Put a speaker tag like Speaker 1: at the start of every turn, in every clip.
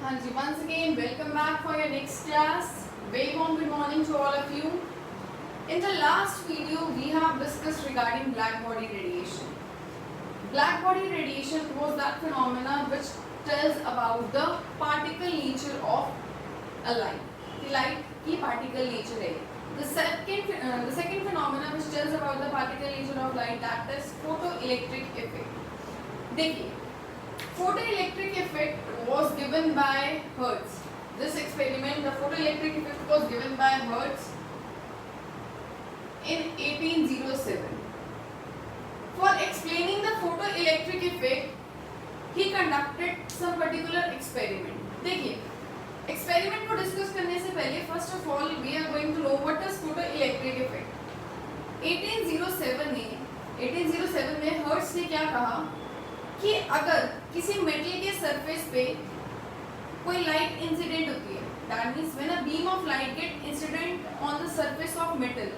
Speaker 1: Hanji, once again, welcome back for your next class. Very warm good morning to all of you. In the last video, we have discussed regarding black body radiation. Black body radiation was that phenomena which tells about the particle nature of a light. The light की particle nature है. The second phenomena which tells about the particle nature of light, that is photoelectric effect. देखिए, photoelectric effect was given by Hertz. This experiment, the photoelectric effect was given by Hertz in 1807. For explaining the photoelectric effect, he conducted some particular experiment. देखिए, experiment को discuss करने से पहले first of all we are going to know what is photoelectric effect. 1807 में hertz ने क्या कहा कि अगर किसी मेटल के सरफेस पे कोई लाइट इंसिडेंट होती है, that means when a beam of light get incident on the surface of metal,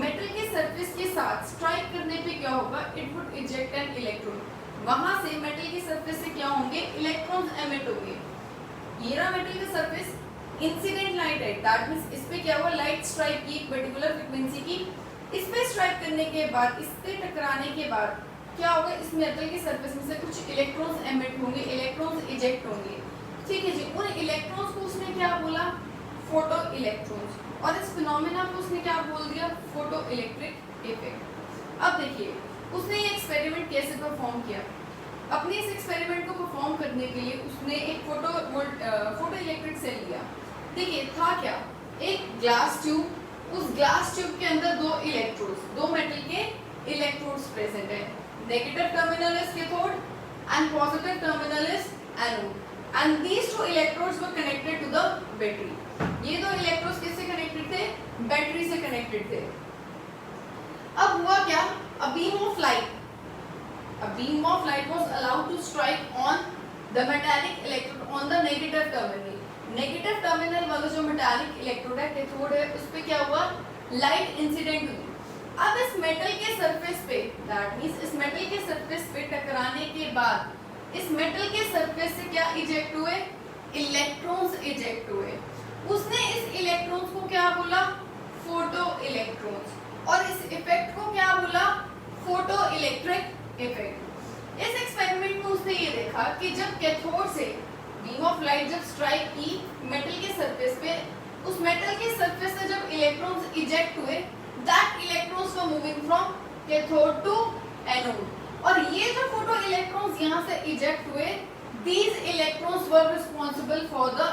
Speaker 1: metal के सरफेस के साथ स्ट्राइक करने पे क्या होगा, it would eject an electron. वहां से मेटल की सरफेस से क्या होंगे, इलेक्ट्रॉन्स एमिट होंगे. ये रहा मेटल का सरफेस, इंसिडेंट लाइट है, दैट मींस इस पे क्या हुआ, लाइट स्ट्राइक की एक पर्टिकुलर फ्रीक्वेंसी की. इस पे स्ट्राइक करने के बाद, इससे टकराने के बाद क्या होगा, इस मेटल के सरफेस में से कुछ इलेक्ट्रॉन्स एमिट होंगे, इलेक्ट्रॉन्स इजेक्ट होंगे. ठीक है जी. उन इलेक्ट्रॉन्स को उसने क्या बोला, फोटो इलेक्ट्रॉन्स. और इस फिनोमेना को उसने क्या बोल दिया, फोटो इलेक्ट्रिक इफेक्ट. अब देखिए उसने ये एक्सपेरिमेंट कैसे परफॉर्म किया. अपने इस एक्सपेरिमेंट को परफॉर्म करने के लिए उसने एक फोटो इलेक्ट्रिक सेल लिया. देखिए था क्या, एक ग्लास ट्यूब, उस ग्लास ट्यूब के अंदर दो इलेक्ट्रोड्स, दो मेटल के इलेक्ट्रोड्स प्रेजेंट है. Negative terminal is cathode and positive terminal is anode, and these two electrodes were connected to the battery. ये दो इलेक्ट्रोड्स किससे कनेक्टेड थे, बैटरी से कनेक्टेड थे. अब हुआ क्या, a beam of light was allowed to strike on the metallic electrode on the negative terminal. Negative terminal वाला जो मेटालिक इलेक्ट्रोड है, कैथोड है, उस पे क्या हुआ, लाइट इंसिडेंट हुई. अब इस मेटल के सरफेस पे, दैट मींस इस मेटल के सरफेस पे टकराने के बाद इस मेटल के सरफेस से क्या इजेक्ट हुए, इलेक्ट्रॉन्स इजेक्ट हुए. उसने इस इलेक्ट्रॉन्स को क्या बोला, फोटो इलेक्ट्रॉन्स, और इस इफेक्ट को क्या बोला, फोटो इलेक्ट्रिक इफेक्ट. इस एक्सपेरिमेंट में उसने ये देखा कि जब कैथोड से बीम ऑफ लाइट जब स्ट्राइक की मेटल के सरफेस पे, उस मेटल के सरफेस से जब इलेक्ट्रॉन्स इजेक्ट हुए, that electrons were moving from cathode to anode. और ये जो फोटो इलेक्ट्रॉन्स यहाँ से इजेक्ट हुए, these electrons were responsible for the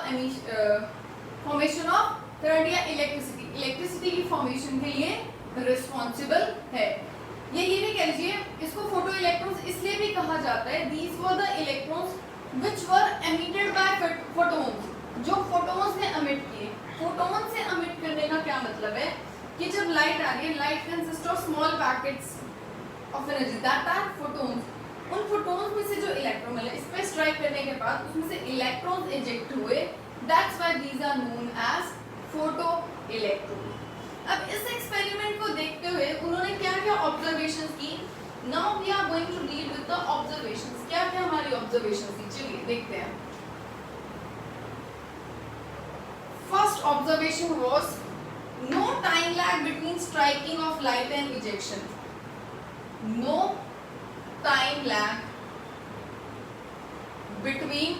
Speaker 1: formation of current या इलेक्ट्रिसिटी की फॉर्मेशन के लिए रिस्पॉन्सिबल है. ये भी कह लीजिए, इसको फोटो इलेक्ट्रॉन्स इसलिए भी कहा जाता है, these were the electrons which were emitted by photons, जो फोटोन्स ने एमिट किए. फोटोन से एमिट करने का क्या मतलब है कि जब लाइट आ रही है, light consist of small packets of energy, that are photons. उन फोटोन्स में से जो इलेक्ट्रॉन मिले, इस पे स्ट्राइक करने के बाद उसमें से इलेक्ट्रॉन्स इजेक्ट हुए, that's why these are known as photo electron. अब इस एक्सपेरिमेंट को देखते हुए उन्होंने क्या क्या ऑब्जर्वेशंस की. Now we are going to deal with the observations. क्या क्या हमारी ऑब्जर्वेशंस थी, चलिए देखते हैं. First observation was no time lag between striking of light and ejection. No time lag between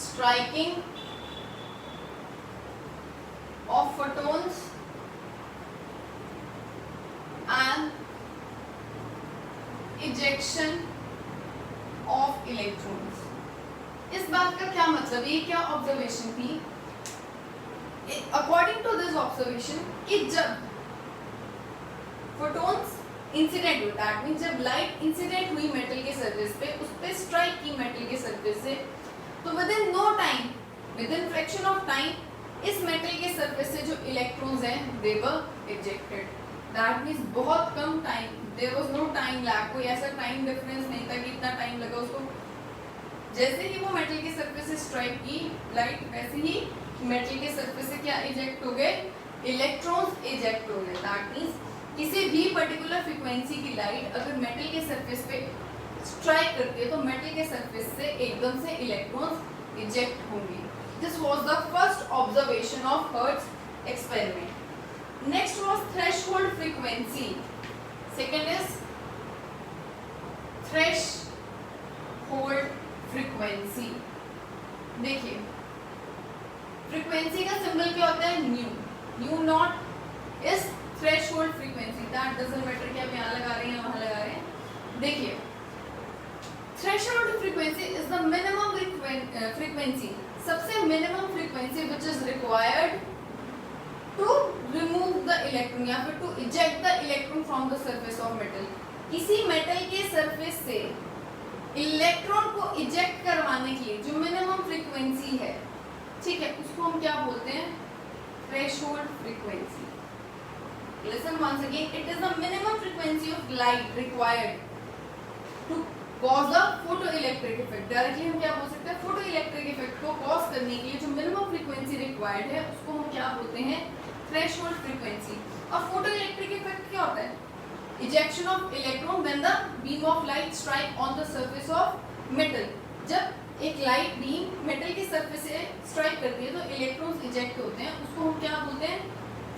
Speaker 1: striking of photons and ejection of electrons. इस बात का क्या मतलब, ये क्या ऑब्जर्वेशन थी. अकॉर्डिंग टू दिस ऑब्जर्वेशन कि जब फोटोन्स इंसिडेंट हुए, दैट मींस जब लाइट इंसिडेंट हुई मेटल के सरफेस पे, उस पे स्ट्राइक की मेटल के सरफेस से, तो within no time, within fraction of time, इस मेटल के सरफेस से जो इलेक्ट्रॉन्स हैं they were ejected. That means बहुत कम time, there was no time lag, कोई ऐसा टाइम डिफरेंस नहीं था कि इतना टाइम लगा उसको. जैसे ही वो मेटल के सरफेस से स्ट्राइक की लाइट, वैसे ही मेटल के सरफेस से क्या इजेक्ट हो गए, इलेक्ट्रॉन्स इजेक्ट हो गए. दैट मींस किसी भी पर्टिकुलर फ्रीक्वेंसी की लाइट अगर मेटल के सरफेस पे स्ट्राइक करती है तो मेटल के सरफेस से एकदम से इलेक्ट्रॉन्स इजेक्ट होंगे। This was the first observation of hertz experiment. Next was threshold frequency. Second is threshold frequency. देखिए फ्रीक्वेंसी का सिंबल क्या होता है, new. New not is threshold frequency, that doesn't matter कि आप यहाँ लगा रहे हैं वहाँ लगा रहे हैं। देखिए threshold frequency is the minimum frequency, सबसे minimum frequency which is required to remove the electron या फिर to eject the electron from the surface of metal. किसी मेटल के सरफेस से इलेक्ट्रॉन को इजेक्ट करवाने के लिए जो मिनिमम फ्रीक्वेंसी है, ठीक है, उसको हम क्या बोलते हैं, threshold frequency. Listen once again, it is the minimum frequency of light required to cause a photo electric effect. Directly हम क्या बोल सकते हैं, फोटो इलेक्ट्रिक इफेक्ट को कॉज करने के लिए जो मिनिमम फ्रीक्वेंसी रिक्वायर्ड है उसको हम क्या बोलते हैं, थ्रेशोल्ड फ्रीक्वेंसी। और फोटो इलेक्ट्रिक इफेक्ट क्या होता है, ejection of electron when the beam of light strike on the surface of metal. जब एक लाइट बीम मेटल की सरफेस से स्ट्राइक करती है तो इलेक्ट्रॉन्स इजेक्ट होते हैं, उसको हम क्या बोलते हैं,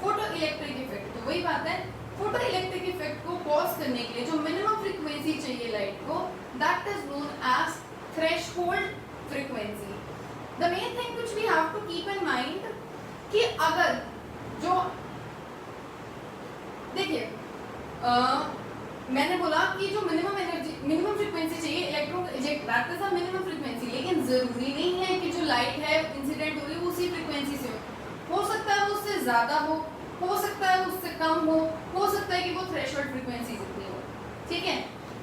Speaker 1: फोटो इलेक्ट्रिक इफेक्ट। तो वही बात है, फोटो इलेक्ट्रिक इफेक्ट को कॉज करने के लिए जो मिनिमम फ्रीक्वेंसी चाहिए लाइट को, that is known as threshold frequency. The main thing which we have to keep in mind कि अगर जो देखिए मैंने बोला कि जो मिनिमम एनर्जी मिनिमम फ्रीक्वेंसी चाहिए इलेक्ट्रॉन को eject, that is the minimum frequency. लेकिन जरूरी नहीं है कि जो लाइट है इंसिडेंट हो रही है उसी फ्रीक्वेंसी से हो सकता है वो उससे ज्यादा हो सकता है उससे कम हो सकता है कि वो थ्रेशोल्ड फ्रीक्वेंसी जितनी हो, ठीक है।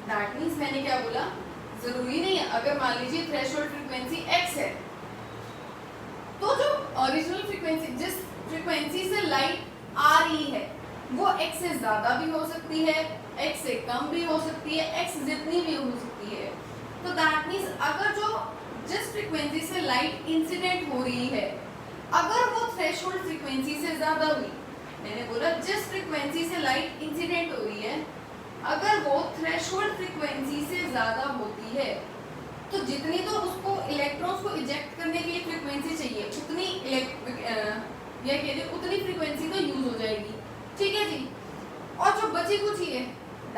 Speaker 1: दैट मींस मैंने क्या बोला, जरूरी नहीं है। अगर मान लीजिए थ्रेशोल्ड फ्रीक्वेंसी x है तो जो ओरिजिनल फ्रीक्वेंसी जिस फ्रीक्वेंसी से लाइट आ रही है वो x से ज्यादा भी हो सकती है, x से कम भी हो सकती है, x जितनी भी हो सकती है। तो दैट मींस अगर जो जिस फ्रीक्वेंसी से लाइट इंसिडेंट हो रही है अगर वो थ्रेशोल्ड फ्रीक्वेंसी से ज्यादा हुई, मैंने बोला जिस फ्रीक्वेंसी से लाइट इंसिडेंट हो रही है अगर वो थ्रेशोल्ड फ्रीक्वेंसी से ज्यादा होती है तो जितनी तो उसको इलेक्ट्रॉन्स को इजेक्ट करने के लिए फ्रीक्वेंसी चाहिए उतनी या कह दे उतनी फ्रीक्वेंसी तो यूज हो जाएगी, ठीक है जी। और जो बची कुछ ही है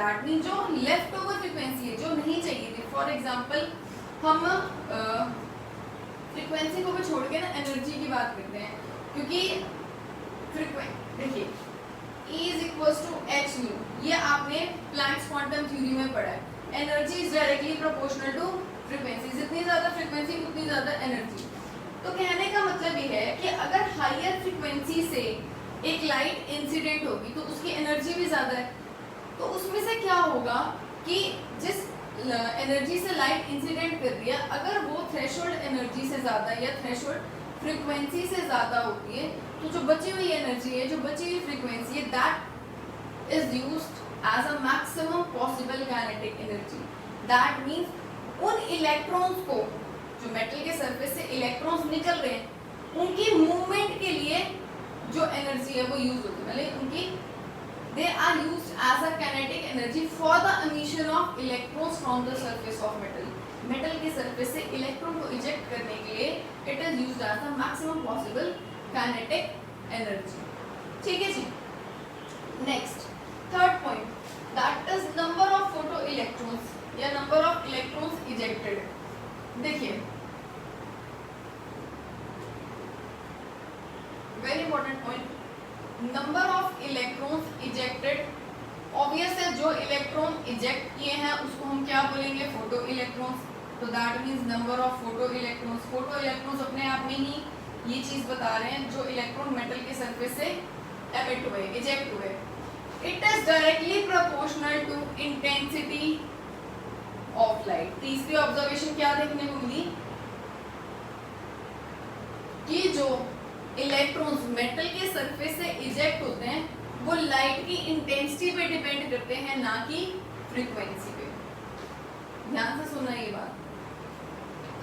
Speaker 1: दैट मीन जो लेफ्ट ओवर फ्रीक्वेंसी है जो नहीं चाहिए थी, फॉर एग्जांपल हम फ्रीक्वेंसी को भी छोड़ के ना एनर्जी की बात करते हैं, क्योंकि देखिए E is equals to h nu, ये आपने प्लैंक्स क्वांटम थ्योरी में पढ़ा है। Energy is directly proportional to frequency, जितनी ज्यादा फ्रीक्वेंसी उतनी ज्यादा एनर्जी। तो कहने का मतलब ये है कि अगर हायर फ्रीक्वेंसी से एक लाइट इंसिडेंट होगी तो उसकी एनर्जी भी ज्यादा है, तो उसमें से क्या होगा कि जिस एनर्जी से लाइट इंसिडेंट कर रही है अगर वो थ्रेशोल्ड एनर्जी से ज्यादा या थ्रेशोल्ड फ्रीक्वेंसी से ज्यादा होती है तो जो बची हुई एनर्जी है, जो बची हुई फ्रीक्वेंसी है, that is used as a maximum possible kinetic energy. That means उन इलेक्ट्रॉन्स को जो मेटल के सरफेस से इलेक्ट्रॉन्स निकल रहे हैं उनकी मूवमेंट के लिए जो एनर्जी है वो यूज होती है, मतलब उनकी they are used as a kinetic energy for the emission of electrons from the surface of metal. Metal के सरफेस से इलेक्ट्रॉन को इजेक्ट करने के लिए it is used as the maximum possible kinetic energy, ठीक है जी। Next third point, that is number of photo electrons या नंबर ऑफ इलेक्ट्रॉन्स इजेक्टेड। देखिए very important point, number of electrons ejected. Obvious है जो इलेक्ट्रॉन इजेक्ट किए हैं उसको हम क्या बोलेंगे, फोटो इलेक्ट्रॉन्स। तो that means number of photo electrons. Photo electrons अपने आप में ही ये चीज बता रहे हैं जो इलेक्ट्रॉन मेटल के सरफेस से एमिट हुए, इजेक्ट हुए। It is directly proportional to intensity of light. तीसरी ऑब्जर्वेशन क्या देखने को मिली कि जो इलेक्ट्रॉन्स मेटल के सरफेस से इजेक्ट होते हैं वो लाइट की इंटेंसिटी पे डिपेंड करते हैं, ना कि फ्रीक्वेंसी पे। ध्यान से सुनना ये बात।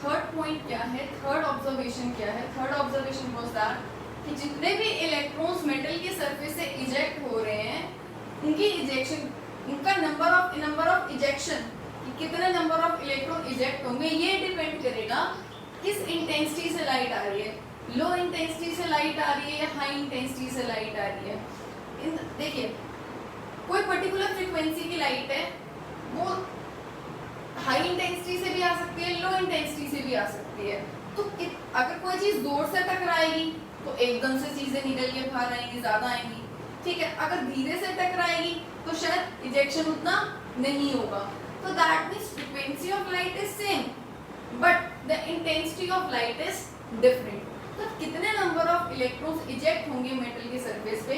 Speaker 1: थर्ड पॉइंट क्या है, थर्ड ऑब्जर्वेशन क्या है, थर्ड ऑब्जर्वेशन वाज दैट कि जितने भी इलेक्ट्रॉन्स मेटल के सरफेस से इजेक्ट हो रहे हैं उनकी इजेक्शन, उनका नंबर ऑफ इजेक्शन कितने नंबर ऑफ इलेक्ट्रॉन इजेक्ट होंगे ये डिपेंड करेगा किस इंटेंसिटी से लाइट आ रही है, लो इंटेंसिटी से लाइट आ रही है या हाई इंटेंसिटी से लाइट आ रही है। देखिए कोई पर्टिकुलर फ्रीक्वेंसी की लाइट है, वो हाई इंटेंसिटी से भी आ सकती है, लो इंटेंसिटी से भी आ सकती है। तो अगर कोई चीज जोर से टकराएगी तो एकदम से चीजें निकल के बाहर आएंगी, ज्यादा आएंगी, ठीक है। अगर धीरे से टकराएगी तो शायद इजेक्शन उतना नहीं होगा। तो that means frequency of light is same but the intensity of light is different. तो कितने नंबर ऑफ इलेक्ट्रॉन्स इजेक्ट होंगे मेटल की सरफेस पे,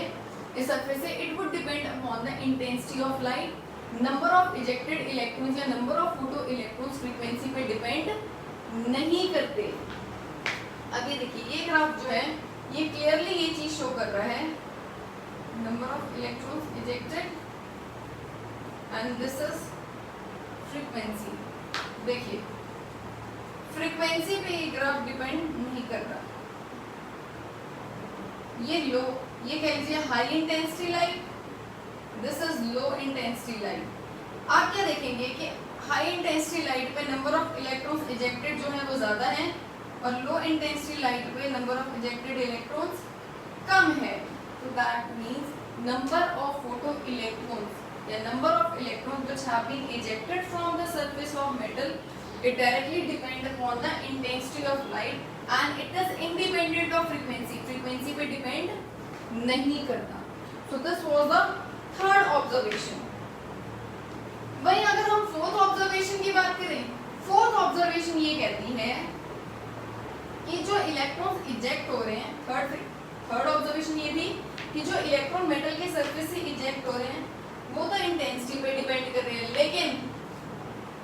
Speaker 1: इस सरफेस से, it would depend upon the intensity of light. Number of ejected electrons या number of photo electrons frequency पे depend नहीं करते। अब ये देखिए ये ग्राफ जो है ये क्लियरली ये चीज शो कर रहा है, number of electrons ejected and this is frequency. देखिए फ्रीक्वेंसी पे ये ग्राफ डिपेंड नहीं कर रहा। ये लो, ये कह लीजिए high intensity light, this is low intensity light. आप क्या देखेंगे कि हाई इंटेंसिटी लाइट पे नंबर ऑफ इलेक्ट्रॉन्स इजेक्टेड जो है वो ज्यादा है और लो इंटेंसिटी लाइट पे नंबर ऑफ इजेक्टेड इलेक्ट्रॉन्स कम है। तो that means number of photo electrons या number of electrons which have been ejected from the surface of metal, it directly depend upon the intensity of light and it is independent of frequency. frequency पे depend नहीं करता। So this was the third observation। वहीं अगर हम fourth observation की बात करें, fourth observation ये कहती है कि जो इलेक्ट्रॉन्स इजेक्ट हो रहे हैं, थर्ड ऑब्जर्वेशन ये थी कि जो इलेक्ट्रॉन मेटल के सरफेस से इजेक्ट हो रहे हैं वो तो इंटेंसिटी पे डिपेंड कर रही है, लेकिन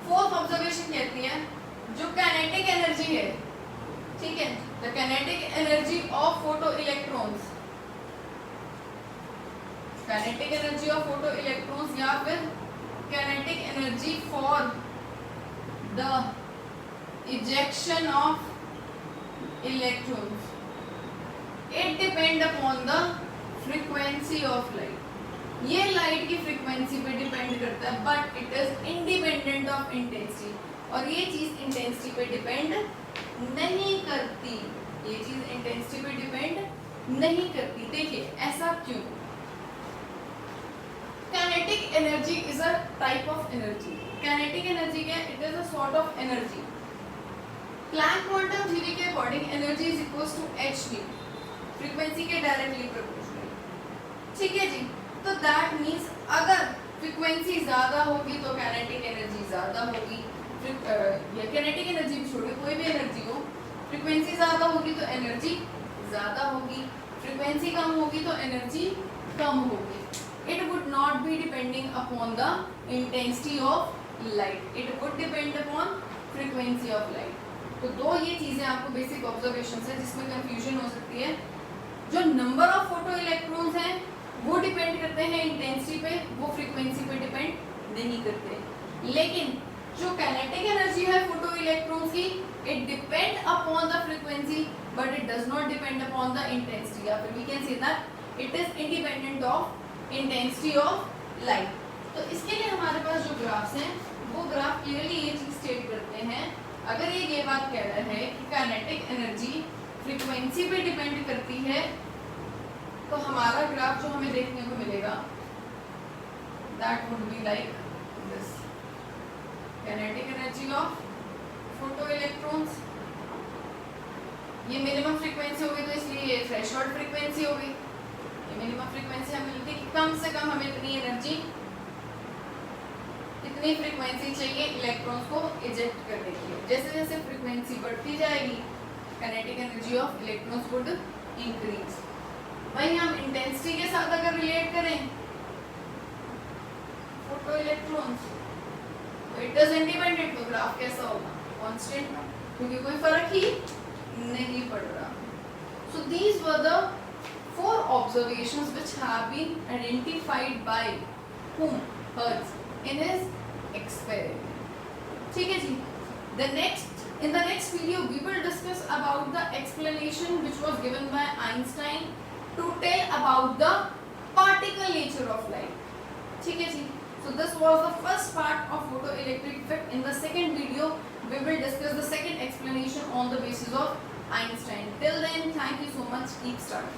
Speaker 1: फोर्थ ऑब्जर्वेशन कहती है जो काइनेटिक एनर्जी है, ठीक है, the kinetic energy of photo electrons, kinetic energy of photo electrons या फिर kinetic energy for the ejection of electrons, it depend upon the frequency of light. ये लाइट की फ्रीक्वेंसी पे डिपेंड करता है but it is independent of intensity, और ये चीज इंटेंसिटी पे डिपेंड नहीं करती, ये चीज इंटेंसिटी पे डिपेंड नहीं करती। देखिए ऐसा क्यों? Kinetic energy is a type of energy. Kinetic energy क्या है? It is a sort of energy. Planck quantum theory के according energy is equals to hν, frequency के डायरेक्टली प्रोपोर्शनल, ठीक है जी। तो दैट मींस अगर फ्रीक्वेंसी ज्यादा होगी तो काइनेटिक एनर्जी ज्यादा होगी, या काइनेटिक एनर्जी भी छोड़िए, कोई भी एनर्जी हो, फ्रीक्वेंसी ज्यादा होगी तो एनर्जी ज्यादा होगी, फ्रीक्वेंसी कम होगी तो एनर्जी कम होगी। It would not be depending upon the intensity of light, it would depend upon frequency of light. तो दो ये चीजें आपको बेसिक ऑब्जर्वेशन है जिसमें कंफ्यूजन हो सकती है। जो नंबर ऑफ फोटो इलेक्ट्रॉन्स हैं वो डिपेंड करते हैं इंटेंसिटी पे, वो फ्रीक्वेंसी पे डिपेंड नहीं करते। लेकिन जो काइनेटिक एनर्जी है फोटो इलेक्ट्रॉन्स की, it depend upon the frequency but it does not depend upon the intensity, या फिर we can say that it is independent of intensity of light. तो इसके लिए हमारे पास जो ग्राफ्स हैं वो ग्राफ क्लियरली ये चीज स्टेट करते हैं। अगर ये बात कह रहा है कि काइनेटिक एनर्जी फ्रीक्वेंसी पे डिपेंड करती है तो हमारा ग्राफ जो हमें देखने को मिलेगा that would be like this. Kinetic energy of photo electrons, ये मिनिमम फ्रीक्वेंसी होगी तो इसलिए ये थ्रेशोल्ड फ्रीक्वेंसी होगी। ये मिनिमम फ्रीक्वेंसी हमें मिलती है कि कम से कम हमें इतनी एनर्जी, इतनी फ्रीक्वेंसी चाहिए इलेक्ट्रॉन्स को इजेक्ट करने के लिए। जैसे जैसे फ्रीक्वेंसी बढ़ती जाएगी kinetic energy of electrons would increase. वहीं हम इंटेंसिटी के साथ अगर रिलेट करें फोटो इलेक्ट्रॉन्स तो इट इज इंडिपेंडेंट, तो ग्राफ कैसा होगा? कांस्टेंट, क्योंकि कोई फर्क ही नहीं पड़ रहा। So these were the 4 observations which have been identified by whom? Hertz in his experiment, ठीक है जी। In the next video we will discuss about the explanation which was given by Einstein to tell about the particle nature of light, ठीक है जी। So this was the first part of photoelectric effect. In the second video, we will discuss the second explanation on the basis of Einstein. Till then, thank you so much. Keep studying.